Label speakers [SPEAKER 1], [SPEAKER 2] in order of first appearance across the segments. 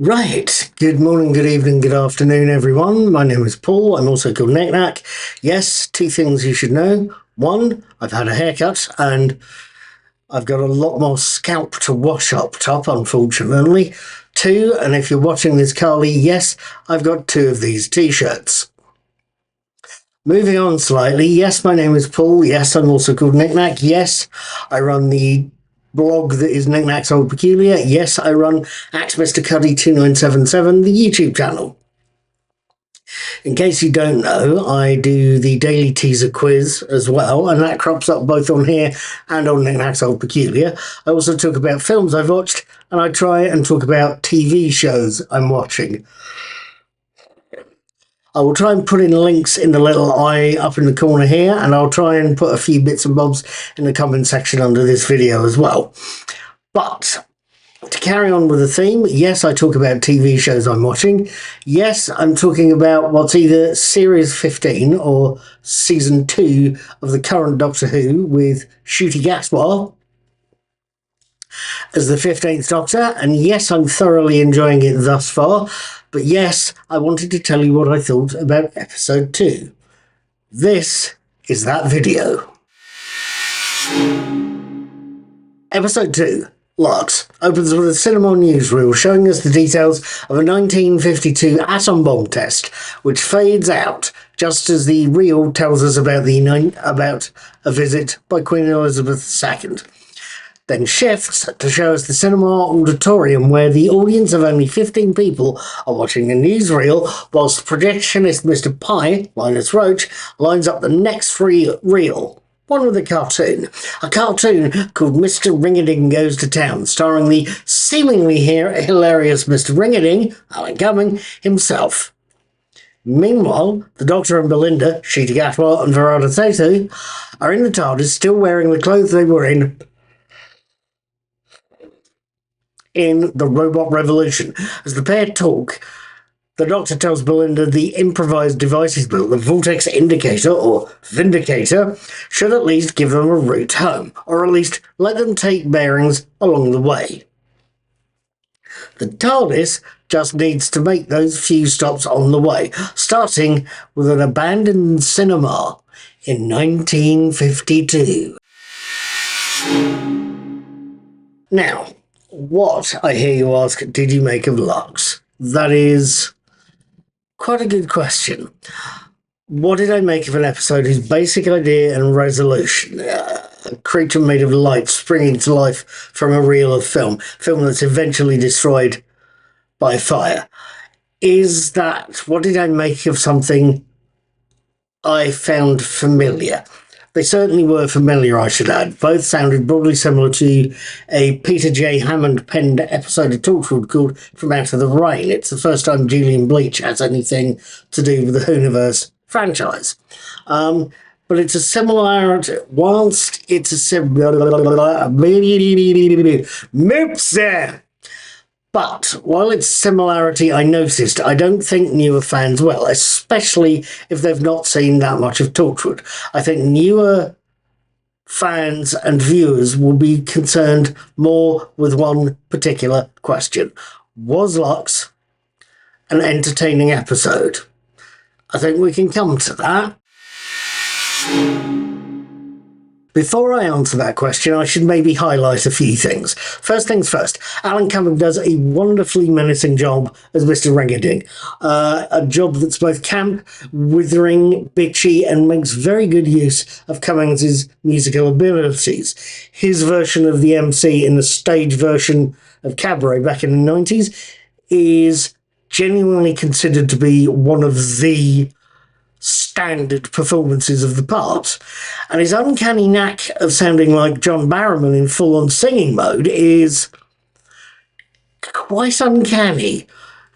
[SPEAKER 1] Right. Good morning, good evening, good afternoon, everyone. My name is Paul. I'm also called Knack Knack. Yes, two things you should know. One, I've had a haircut and I've got a lot more scalp to wash up top, unfortunately. Two, and if you're watching this, Carly, yes, I've got two of these t-shirts. Moving on slightly, yes, my name is Paul. Yes, I'm also called Knack Knack. Yes, I run the blog that is Knack Knack's Old Peculiar. Yes, I run at Mr. Cuddy 2977, the YouTube channel. In case you don't know, I do the daily teaser quiz as well, and that crops up both on here and on Knack Knack's Old Peculiar. I also talk about films I've watched, and I try and talk about TV shows I'm watching. I will try and put in links in the little eye up in the corner here, and I'll try and put a few bits and bobs in the comment section under this video as well. But to carry on with the theme, yes, I talk about TV shows I'm watching. Yes, I'm talking about what's either Series 15 or Season 2 of the current Doctor Who with Ncuti Gatwa as the 15th Doctor. And yes, I'm thoroughly enjoying it thus far. But yes, I wanted to tell you what I thought about Episode 2. This is that video. Episode 2. Lux opens with a cinema newsreel showing us the details of a 1952 atom bomb test, which fades out just as the reel tells us about a visit by Queen Elizabeth II. Then shifts to show us the cinema auditorium where the audience of only 15 people are watching the newsreel, whilst projectionist Mr. Pye, Linus Roach, lines up the next reel. One with a cartoon called Mr. Ring-a-Ding Goes to Town, starring the seemingly hilarious Mr. Ring-a-Ding, Alan Cumming, himself. Meanwhile, the Doctor and Belinda, Ncuti Gatwa and Verada Tetu, are in the TARDIS still wearing the clothes they were in the Robot Revolution. As the pair talk, the Doctor tells Belinda the improvised device he's built, the Vortex Indicator, or Vindicator, should at least give them a route home, or at least let them take bearings along the way. The TARDIS just needs to make those few stops on the way, starting with an abandoned cinema in 1952. Now, what, I hear you ask, did you make of Lux? That is quite a good question. What did I make of an episode whose basic idea and resolution, a creature made of light springing to life from a reel of film that's eventually destroyed by fire, is that, what did I make of something I found familiar? They certainly were familiar, I should add. Both sounded broadly similar to a Peter J. Hammond penned episode of Torchwood called From Out of the Rain. It's the first time Julian Bleach has anything to do with the Whoniverse franchise. But it's a similarity, whilst it's a But while it's similarity I noticed, I don't think newer fans will, especially if they've not seen that much of Torchwood. I think newer fans and viewers will be concerned more with one particular question. Was Lux an entertaining episode? I think we can come to that. Before I answer that question, I should maybe highlight a few things. First things first, Alan Cumming does a wonderfully menacing job as Mr. Ring-a-Ding. A job that's both camp, withering, bitchy, and makes very good use of Cummings' musical abilities. His version of the MC in the stage version of Cabaret back in the 90s is genuinely considered to be one of the standard performances of the part, and his uncanny knack of sounding like John Barrowman in full-on singing mode is quite uncanny.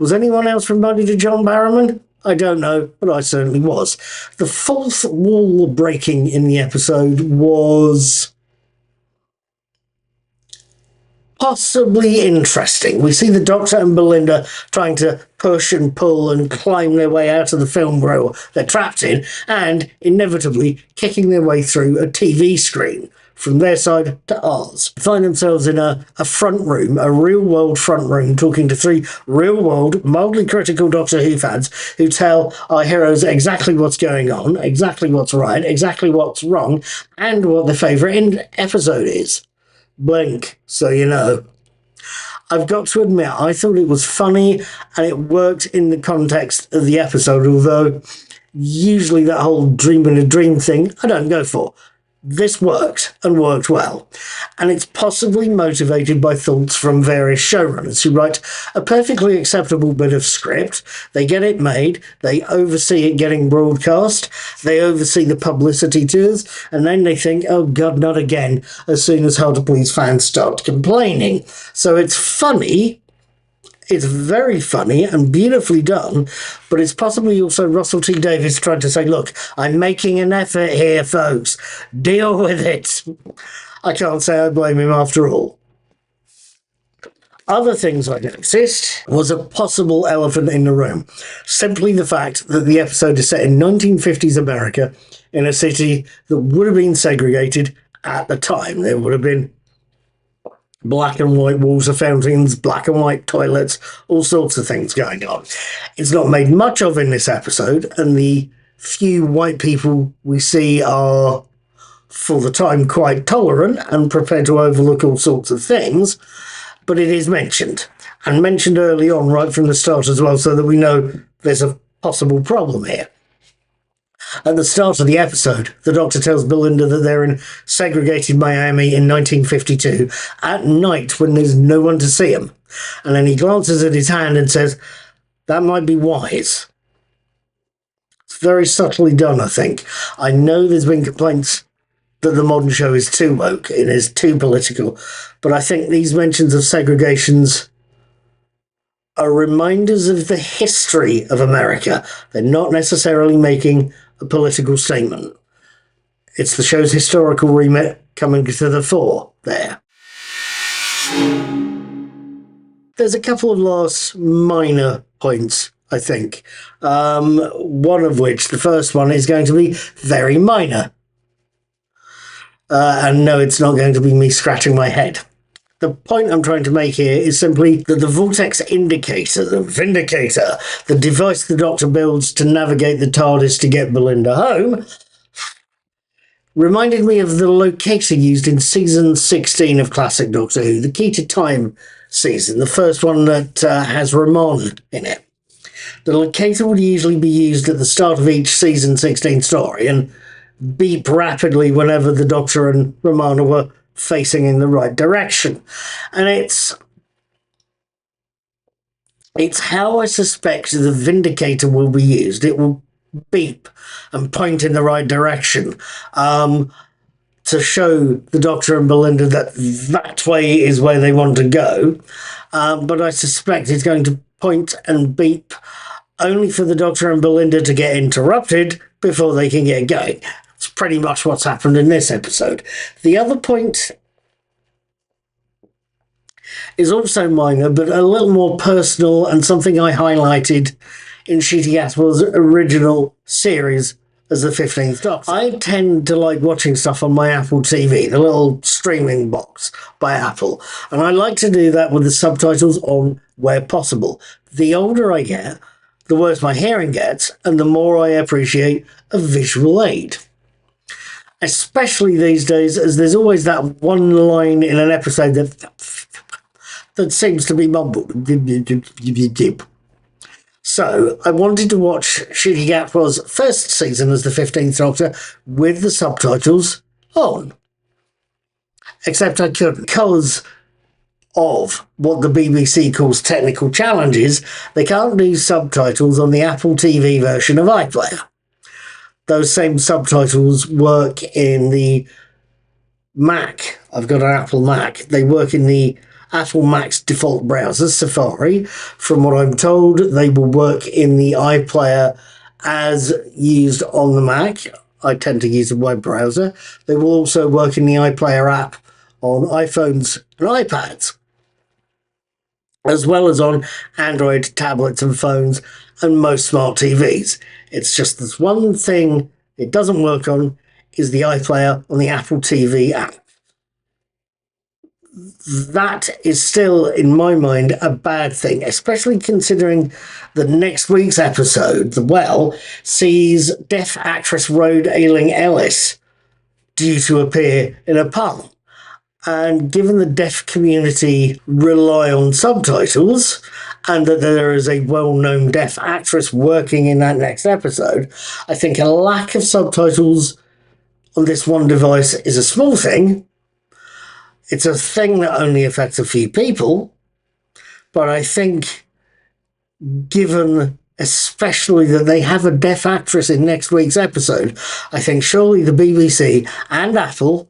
[SPEAKER 1] Was anyone else reminded of John Barrowman? I don't know, but I certainly was. The fourth wall breaking in the episode was possibly interesting. We see the Doctor and Belinda trying to push and pull and climb their way out of the film reel they're trapped in, and inevitably kicking their way through a TV screen. from their side to ours. Find themselves in a front room, a real-world front room, talking to three real-world, mildly critical Doctor Who fans who tell our heroes exactly what's going on, exactly what's right, exactly what's wrong, and what their favourite episode is. Blink, so you know. I've got to admit, I thought it was funny and it worked in the context of the episode, although usually that whole dream in a dream thing I don't go for. This worked, and worked well, and it's possibly motivated by thoughts from various showrunners who write a perfectly acceptable bit of script, they get it made, they oversee it getting broadcast, they oversee the publicity tours, and then they think, oh god, not again, as soon as Hard to Please fans start complaining. So it's funny. It's very funny and beautifully done, but it's possibly also Russell T Davies trying to say, look, I'm making an effort here, folks. Deal with it. I can't say I blame him after all. Other things I noticed was a possible elephant in the room. Simply the fact that the episode is set in 1950s America in a city that would have been segregated at the time. There would have been black and white walls of fountains, black and white toilets, all sorts of things going on. It's not made much of in this episode, and the few white people we see are, for the time, quite tolerant and prepared to overlook all sorts of things, but it is mentioned, and mentioned early on, right from the start as well, so that we know there's a possible problem here. At the start of the episode, the Doctor tells Belinda that they're in segregated Miami in 1952 at night when there's no one to see him. And then he glances at his hand and says, that might be wise. It's very subtly done, I think. I know there's been complaints that the modern show is too woke, it is too political, but I think these mentions of segregations are reminders of the history of America. They're not necessarily making a political statement. It's the show's historical remit coming to the fore there. There's a couple of last minor points, I think. One of which, the first one, is going to be very minor. And no, it's not going to be me scratching my head. The point I'm trying to make here is simply that the vortex indicator, the vindicator, the device the Doctor builds to navigate the TARDIS to get Belinda home, reminded me of the locator used in season 16 of Classic Doctor Who, the Key to Time season, the first one that has Ramon in it. The locator would usually be used at the start of each season 16 story and beep rapidly whenever the Doctor and Romana were facing in the right direction. And it's how I suspect the Vindicator will be used. It will beep and point in the right direction to show the Doctor and Belinda that that way is where they want to go. But I suspect it's going to point and beep only for the Doctor and Belinda to get interrupted before they can get going. It's pretty much what's happened in this episode. The other point is also minor, but a little more personal, and something I highlighted in Ncuti Gatwa's original series as the 15th Doctor. I tend to like watching stuff on my Apple TV, the little streaming box by Apple, and I like to do that with the subtitles on where possible. The older I get, the worse my hearing gets, and the more I appreciate a visual aid. Especially these days, as there's always that one line in an episode that seems to be mumbled. So I wanted to watch Ncuti Gatwa's first season as the 15th Doctor with the subtitles on. Except I couldn't, because of what the BBC calls technical challenges. They can't do subtitles on the Apple TV version of iPlayer. Those same subtitles work in the Mac. I've got an Apple Mac. They work in the Apple Mac's default browser, Safari. From what I'm told, they will work in the iPlayer as used on the Mac. I tend to use a web browser. They will also work in the iPlayer app on iPhones and iPads, as well as on Android tablets and phones and most smart TVs. It's just this one thing it doesn't work on is the iPlayer on the Apple TV app. that is still, in my mind, a bad thing, especially considering the next week's episode, The Well, sees deaf actress Rhode Ayling-Ellis due to appear in a pub. And given the deaf community rely on subtitles, and that there is a well-known deaf actress working in that next episode, I think a lack of subtitles on this one device is a small thing. It's a thing that only affects a few people, but I think given especially that they have a deaf actress in next week's episode, I think surely the BBC and Apple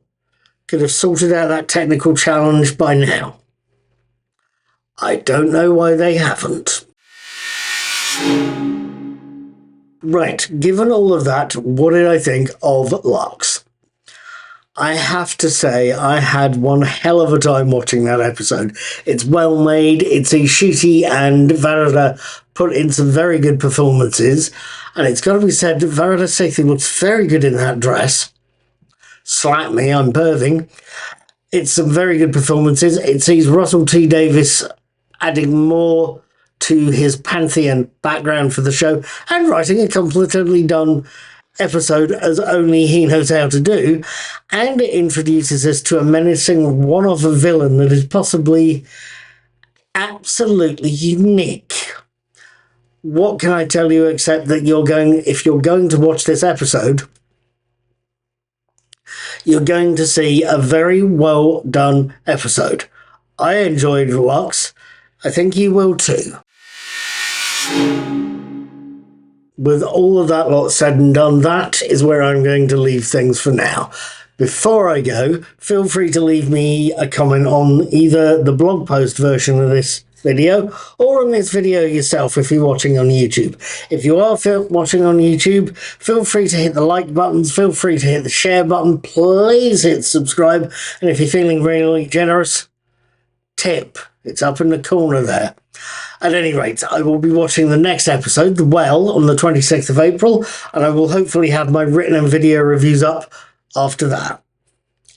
[SPEAKER 1] could have sorted out that technical challenge by now. I don't know why they haven't. Right, given all of that, what did I think of Lux? I have to say, I had one hell of a time watching that episode. It's well made, it's Ishuti and Varada put in some very good performances, and it's got to be said that Varada Sethi looks very good in that dress. Slap me, I'm perving. It's some very good performances. It sees Russell T Davies adding more to his pantheon background for the show and writing a completely done episode as only he knows how to do, and it introduces us to a menacing one-off villain that is possibly absolutely unique. What can I tell you except that if you're going to watch this episode, you're going to see a very well done episode. I enjoyed Lux. I think you will too. With all of that lot said and done, that is where I'm going to leave things for now. Before I go, feel free to leave me a comment on either the blog post version of this video or on this video yourself if you're watching on YouTube. If you are watching on YouTube, feel free to hit the like buttons, feel free to hit the share button, please hit subscribe, and if you're feeling really generous, tip. It's up in the corner there. At any rate, I will be watching the next episode, The Well, on the 26th of April, and I will hopefully have my written and video reviews up after that.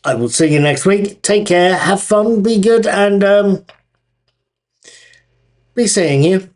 [SPEAKER 1] I will see you next week. Take care, have fun, be good, and be seeing you.